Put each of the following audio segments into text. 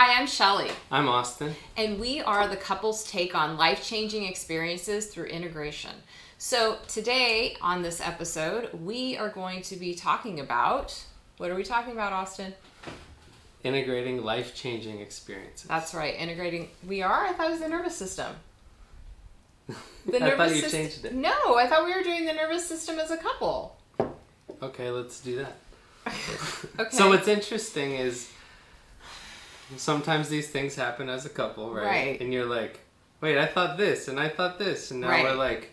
Hi, I'm Shelly. I'm Austin. And we are the couple's take on life-changing experiences through integration. So today on this episode, we are going to be talking about, what are we talking about, Austin? Integrating life-changing experiences. That's right, integrating. We are? I thought it was the nervous system. I thought you changed it. No, I thought we were doing the nervous system as a couple. Okay, let's do that. Okay. So what's interesting is sometimes these things happen as a couple, right? Right. And you're like, wait, I thought this, and I thought this, and now Right. we're like,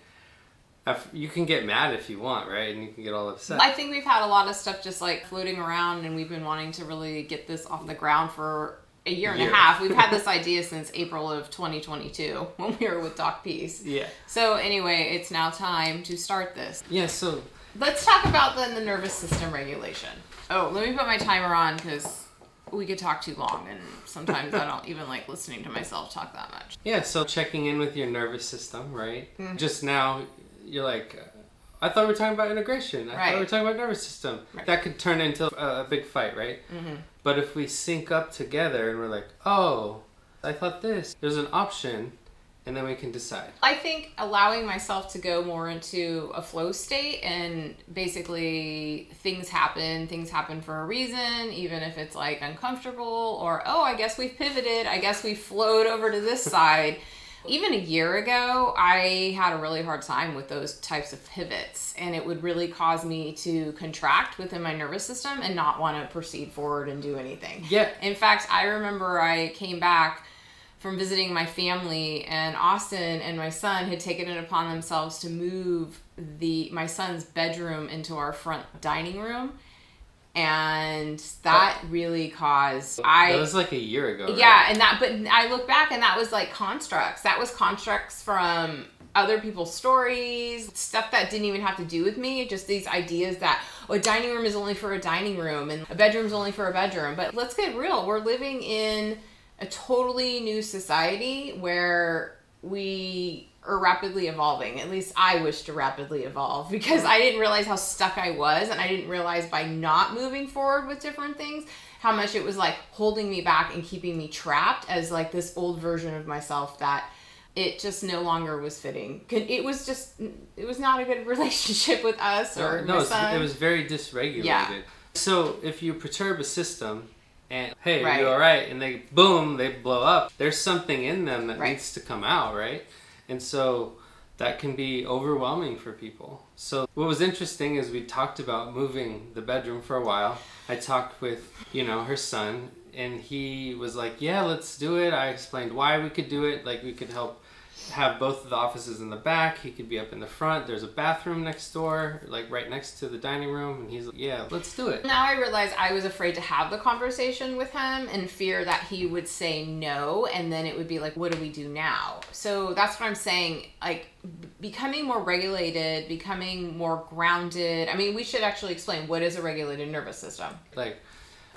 you can get mad if you want, right? And you can get all upset. I think we've had a lot of stuff just like floating around, and we've been wanting to really get this off the ground for a year and a half. We've had this idea since April of 2022 when we were with Doc Peace. Yeah. So anyway, it's now time to start this. Yeah, so Let's talk about then the nervous system regulation. Oh, let me put my timer on because we could talk too long, and sometimes I don't even like listening to myself talk that much. yeah, so checking in with your nervous system, right? Mm-hmm. Just now, you're like, I thought we were talking about integration. I thought we were talking about nervous system. Right. That could turn into a big fight, right? Mm-hmm. But if we sync up together and we're like, oh, I thought this, there's an option, and then we can decide. I think allowing myself to go more into a flow state, and basically things happen for a reason, even if it's like uncomfortable or, oh, I guess we've pivoted, I guess we flowed over to this side. Even a year ago, I had a really hard time with those types of pivots, and it would really cause me to contract within my nervous system and not want to proceed forward and do anything. Yeah. In fact, I remember I came back from visiting my family, and Austin and my son had taken it upon themselves to move my son's bedroom into our front dining room. And that really caused That was like a year ago, right? Yeah, but I look back and that was like constructs. That was constructs from other people's stories, stuff that didn't even have to do with me, just these ideas that a dining room is only for a dining room and a bedroom's only for a bedroom. But let's get real. We're living in a totally new society where we are rapidly evolving. At least I wish to rapidly evolve, because I didn't realize how stuck I was, and I didn't realize by not moving forward with different things how much it was like holding me back and keeping me trapped as like this old version of myself that it just no longer was fitting. It was not a good relationship with us or my son. It was very dysregulated. Yeah. So if you perturb a system and, hey, Right. are you all right? And they blow up. There's something in them that Right. needs to come out, right? And so that can be overwhelming for people. So what was interesting is we talked about moving the bedroom for a while. I talked with, her son, and he was like, yeah, let's do it. I explained why we could do it. Like, we could help have both of the offices in the back. He could be up in the front. There's a bathroom next door, like right next to the dining room. And he's like, yeah, let's do it. Now I realize I was afraid to have the conversation with him in fear that he would say no, and then it would be like, what do we do now? So that's what I'm saying, like becoming more regulated, becoming more grounded. I mean, we should actually explain, what is a regulated nervous system? Like,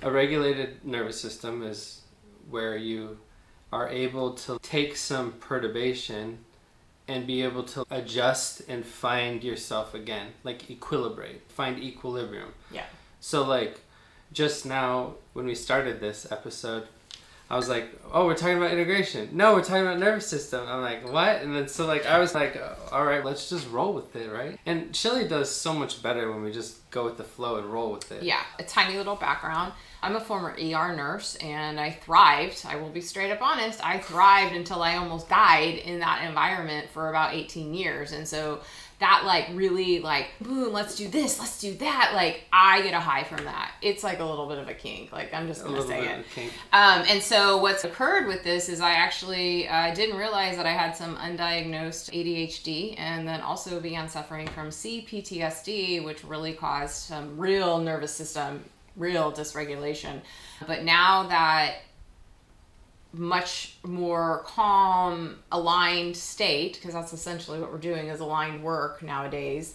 a regulated nervous system is where you are able to take some perturbation and be able to adjust and find yourself again, like find equilibrium. Yeah. So like just now when we started this episode, I was like, oh, we're talking about integration. No, we're talking about nervous system. I'm like, what? And then so like I was like, all right, let's just roll with it, right? And Shelly does so much better when we just go with the flow and roll with it. Yeah, a tiny little background. I'm a former ER nurse, and I thrived. I will be straight up honest. I thrived until I almost died in that environment for about 18 years. And so that like really like, boom, let's do this, let's do that. Like I get a high from that. It's like a little bit of a kink. Like I'm just going to say it. And so what's occurred with this is I actually didn't realize that I had some undiagnosed ADHD, and then also began suffering from CPTSD, which really caused some real nervous system, real dysregulation. But now that much more calm, aligned state, because that's essentially what we're doing is aligned work nowadays,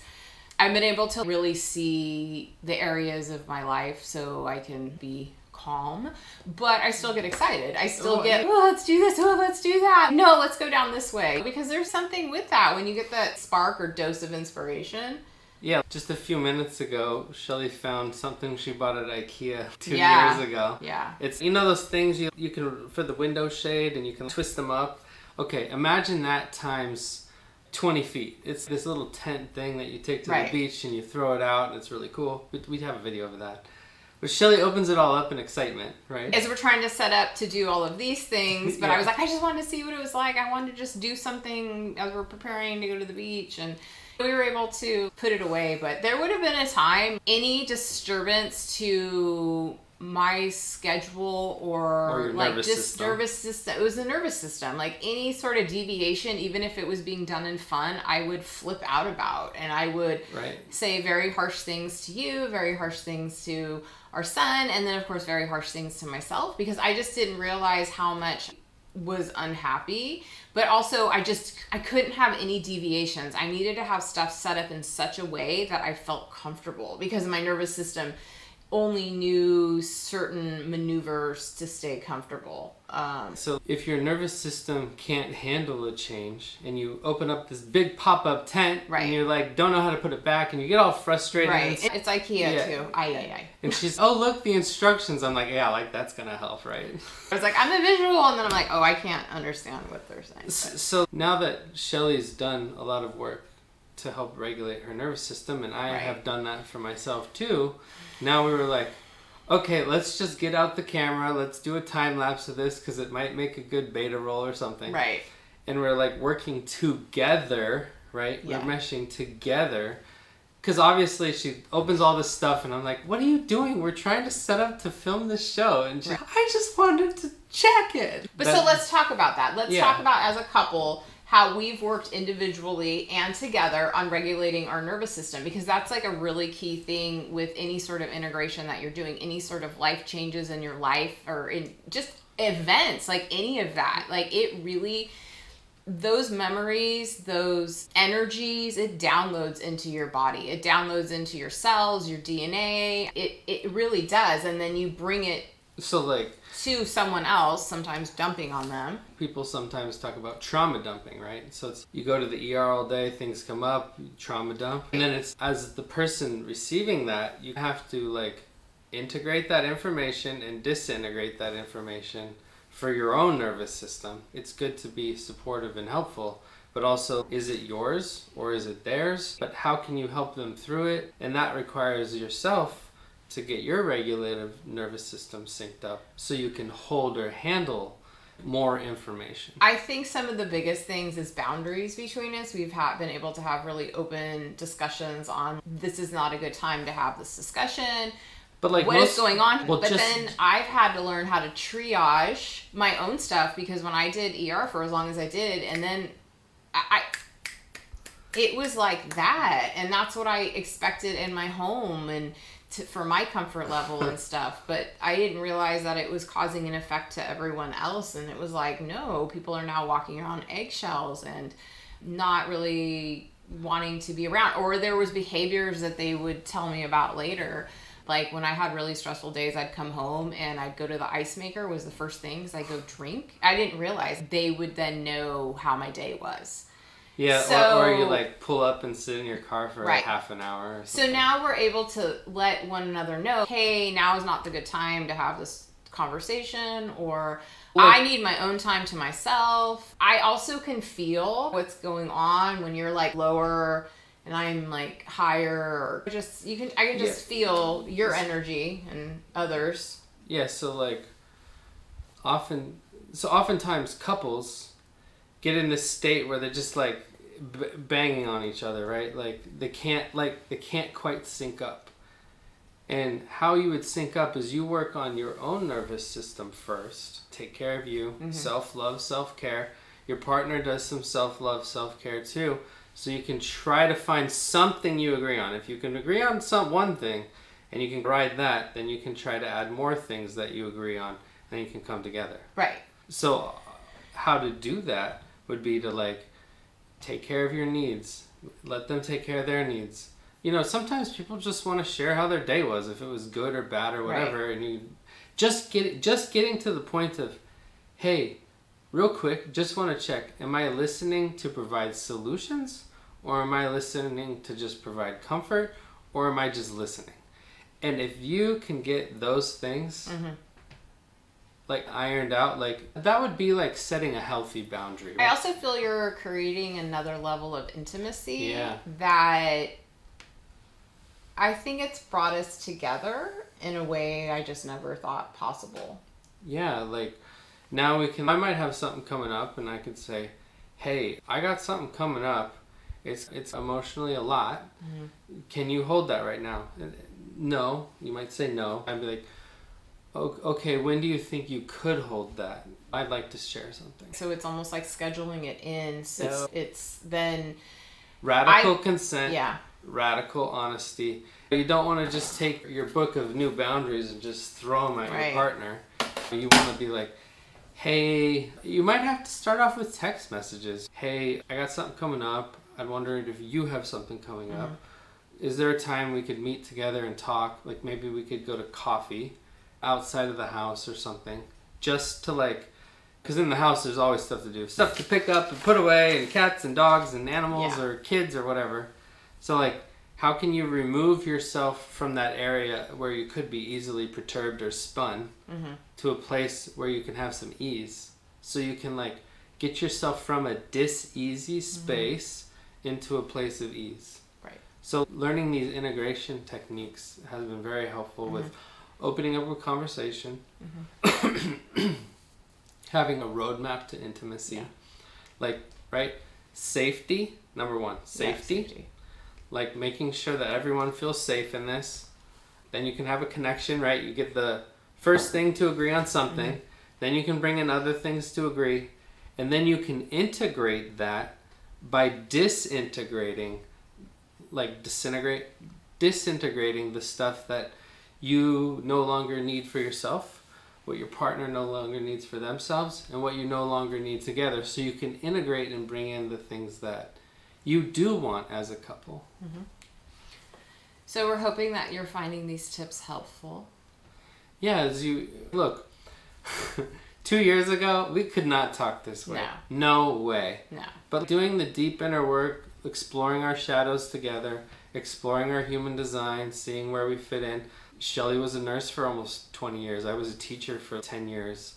I've been able to really see the areas of my life so I can be calm, but I still get excited. I still let's do this, let's do that. No, let's go down this way. Because there's something with that. When you get that spark or dose of inspiration, Yeah, just a few minutes ago, Shelly found something she bought at IKEA 2 Yeah. years ago. Yeah. It's, you know those things you can, for the window shade, and you can twist them up? Okay, imagine that times 20 feet. It's this little tent thing that you take to Right. the beach and you throw it out, and it's really cool. We have a video of that. But Shelly opens it all up in excitement, right? As we're trying to set up to do all of these things, but Yeah. I was like, I just wanted to see what it was like. I wanted to just do something as we're preparing to go to the beach, and we were able to put it away. But there would have been a time, any disturbance to my schedule Or your like nervous just system. nervous system, it was the nervous system, like any sort of deviation, even if it was being done in fun, I would flip out about, and I would Right. say very harsh things to you, very harsh things to our son, and then of course very harsh things to myself, because I just didn't realize how much was unhappy. But also I couldn't have any deviations. I needed to have stuff set up in such a way that I felt comfortable, because my nervous system only knew certain maneuvers to stay comfortable. So if your nervous system can't handle a change, and you open up this big pop-up tent, Right. and you're like, don't know how to put it back, and you get all frustrated. Right. And, It's IKEA Yeah. too. Aye. and she's, oh, look, the instructions. I'm like, yeah, like that's gonna help, right? I was like, I'm a visual, and then I'm like, oh, I can't understand what they're saying. So now that Shelly's done a lot of work to help regulate her nervous system, and I Right. have done that for myself too, now we were like, okay, let's just get out the camera. Let's do a time lapse of this, because it might make a good beta roll or something. Right. And we're like working together, right? Yeah. We're meshing together. Because obviously she opens all this stuff, and I'm like, what are you doing? We're trying to set up to film this show. And she's like, I just wanted to check it. But so let's talk about that. Let's Yeah. talk about, as a couple, how we've worked individually and together on regulating our nervous system, because that's like a really key thing with any sort of integration that you're doing, any sort of life changes in your life, or in just events, like any of that. Like it really, those memories, those energies, it downloads into your body. It downloads into your cells, your DNA. It really does. And then you bring it So like, to someone else, sometimes dumping on them. people sometimes talk about trauma dumping, right? So it's, you go to the ER all day, things come up, you trauma dump. And then it's, as the person receiving that, you have to like integrate that information and disintegrate that information for your own nervous system. It's good to be supportive and helpful, but also, is it yours or is it theirs? But how can you help them through it? And that requires yourself to get your regulative nervous system synced up so you can hold or handle more information. I think some of the biggest things is boundaries between us. We've been able to have really open discussions on, this is not a good time to have this discussion. But like, What is going on? well, but just- then I've had to learn how to triage my own stuff, because when I did ER for as long as I did, and then it was like that, and that's what I expected in my home and for my comfort level and stuff. But I didn't realize that it was causing an effect to everyone else, and it was like, no, people are now walking around eggshells and not really wanting to be around. Or there was behaviors that they would tell me about later. Like when I had really stressful days, I'd come home and I'd go to the ice maker, was the first thing, because I'd go drink. I didn't realize they would then know how my day was. Yeah, So- or you like pull up and sit in your car for Right. half an hour. Or So something. now we're able to let one another know, hey, now is not the good time to have this conversation, or Well- I need my own time to myself. I also can feel what's going on when you're like lower and I'm like higher, or I can just feel your energy and others. Yeah, so like oftentimes couples get in this state where they're just like banging on each other, right? Like they can't quite sync up. And how you would sync up is you work on your own nervous system first. Take care of you. Mm-hmm. Self-love, self-care. Your partner does some self-love, self-care too. So you can try to find something you agree on. If you can agree on one thing and you can ride that, then you can try to add more things that you agree on, and you can come together. Right. So how to do that would be to like take care of your needs. Let them take care of their needs. You know, sometimes people just want to share how their day was, if it was good or bad or whatever, and you just getting to the point of, hey, real quick, just want to check, am I listening to provide solutions, Or am I listening to just provide comfort? Or am I just listening? And if you can get those things like ironed out, like that would be like setting a healthy boundary. I also feel you're creating another level of intimacy Yeah. that I think it's brought us together in a way I just never thought possible. Yeah, like now I might have something coming up and I could say, hey, I got something coming up. It's emotionally a lot. Can you hold that right now? No. You might say no. I'd be like, okay, when do you think you could hold that? I'd like to share something. So it's almost like scheduling it in. So it's then radical consent. Yeah. Radical honesty. You don't want to just take your book of new boundaries and just throw them at your partner. You want to be like, hey, you might have to start off with text messages. Hey, I got something coming up. I'm wondering if you have something coming up. Is there a time we could meet together and talk? Like maybe we could go to coffee outside of the house or something. Just to like, because in the house there's always stuff to do. Stuff to pick up and put away, and cats and dogs and animals or kids or whatever. So like, how can you remove yourself from that area where you could be easily perturbed or spun to a place where you can have some ease? So you can like get yourself from a dis-easy space into a place of ease. Right. So learning these integration techniques has been very helpful with opening up a conversation, having a roadmap to intimacy. Like, right? Safety, number one. Safety. Like making sure that everyone feels safe in this. Then you can have a connection, right? You get the first thing to agree on something. Then you can bring in other things to agree. And then you can integrate that by disintegrating the stuff that you no longer need for yourself, what your partner no longer needs for themselves, and what you no longer need together. So you can integrate and bring in the things that you do want as a couple. So we're hoping that you're finding these tips helpful. Yeah, as you look, 2 years ago, we could not talk this way. No way. No. But doing the deep inner work, exploring our shadows together, exploring our human design, seeing where we fit in. Shelly was a nurse for almost 20 years. I was a teacher for 10 years.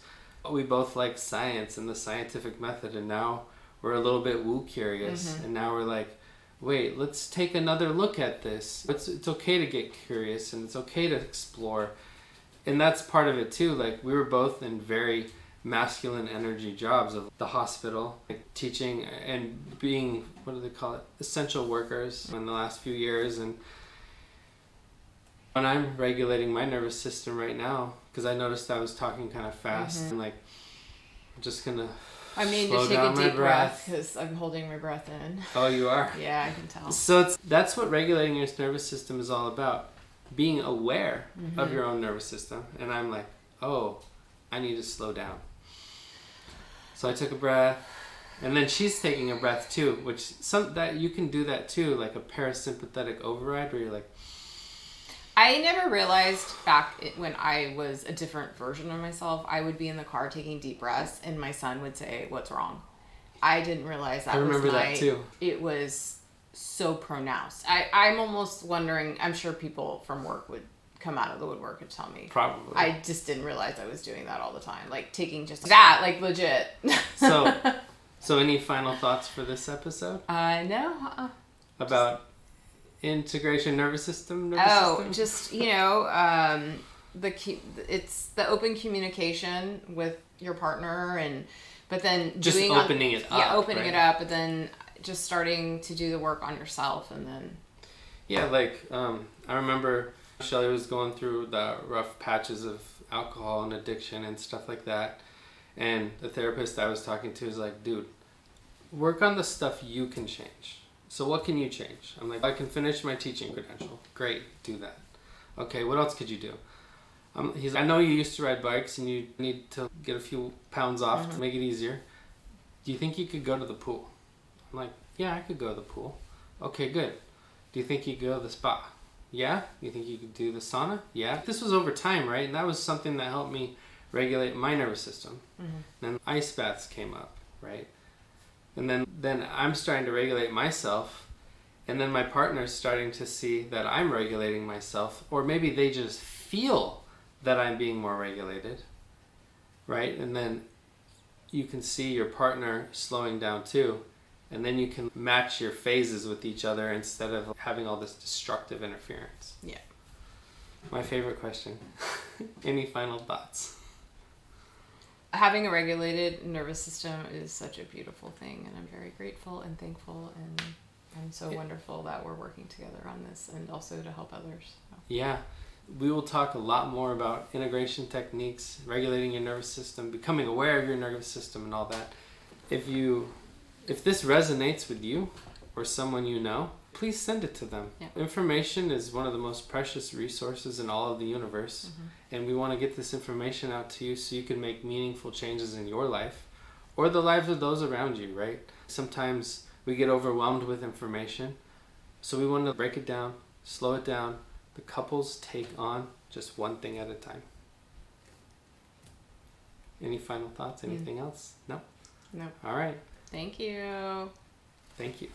We both like science and the scientific method, and now we're a little bit woo curious. And now we're like, wait, let's take another look at this. It's okay to get curious, and it's okay to explore. And that's part of it too. Like, we were both in very masculine energy jobs of the hospital, like teaching and being, what do they call it, essential workers in the last few years. And when I'm regulating my nervous system right now, because I noticed I was talking kind of fast, and like, I'm just gonna to take a deep breath because I'm holding my breath in. Oh, you are? Yeah, I can tell. So that's what regulating your nervous system is all about. Being aware of your own nervous system. And I'm like, oh, I need to slow down. So I took a breath, and then she's taking a breath too, which that you can do that too, like a parasympathetic override where you're like. I never realized back when I was a different version of myself, I would be in the car taking deep breaths, and my son would say, "What's wrong?" I didn't realize that. I remember that too. It was so pronounced. I'm almost wondering. I'm sure people from work would come out of the woodwork and tell me. Probably. I just didn't realize I was doing that all the time. Like taking just that, like legit. So any final thoughts for this episode? No. About integration nervous system? Just, it's the open communication with your partner, but then just opening it up. Yeah, opening it up, but then just starting to do the work on yourself, and then. Yeah, like I remember Shelly was going through the rough patches of alcohol and addiction and stuff like that. And the therapist I was talking to was like, dude, work on the stuff you can change. So what can you change? I'm like, I can finish my teaching credential. Great, do that. Okay, what else could you do? He's like, I know you used to ride bikes and you need to get a few pounds off to make it easier. Do you think you could go to the pool? I'm like, yeah, I could go to the pool. Okay, good. Do you think you could go to the spa? Yeah? You think you could do the sauna? Yeah. This was over time, right? And that was something that helped me regulate my nervous system. Then ice baths came up, right? And then I'm starting to regulate myself And then my partner's starting to see that I'm regulating myself, or maybe they just feel that I'm being more regulated, right? And then you can see your partner slowing down too. And then you can match your phases with each other instead of having all this destructive interference. Yeah. My favorite question. Any final thoughts? Having a regulated nervous system is such a beautiful thing, and I'm very grateful and thankful, and I'm so wonderful that we're working together on this and also to help others. So. Yeah. We will talk a lot more about integration techniques, regulating your nervous system, becoming aware of your nervous system and all that. If this resonates with you or someone you know, please send it to them. Yeah. Information is one of the most precious resources in all of the universe. And we want to get this information out to you so you can make meaningful changes in your life or the lives of those around you, right? Sometimes we get overwhelmed with information. So we want to break it down, slow it down. The couples take on just one thing at a time. Any final thoughts? Anything else? No? No. All right. Thank you. Thank you.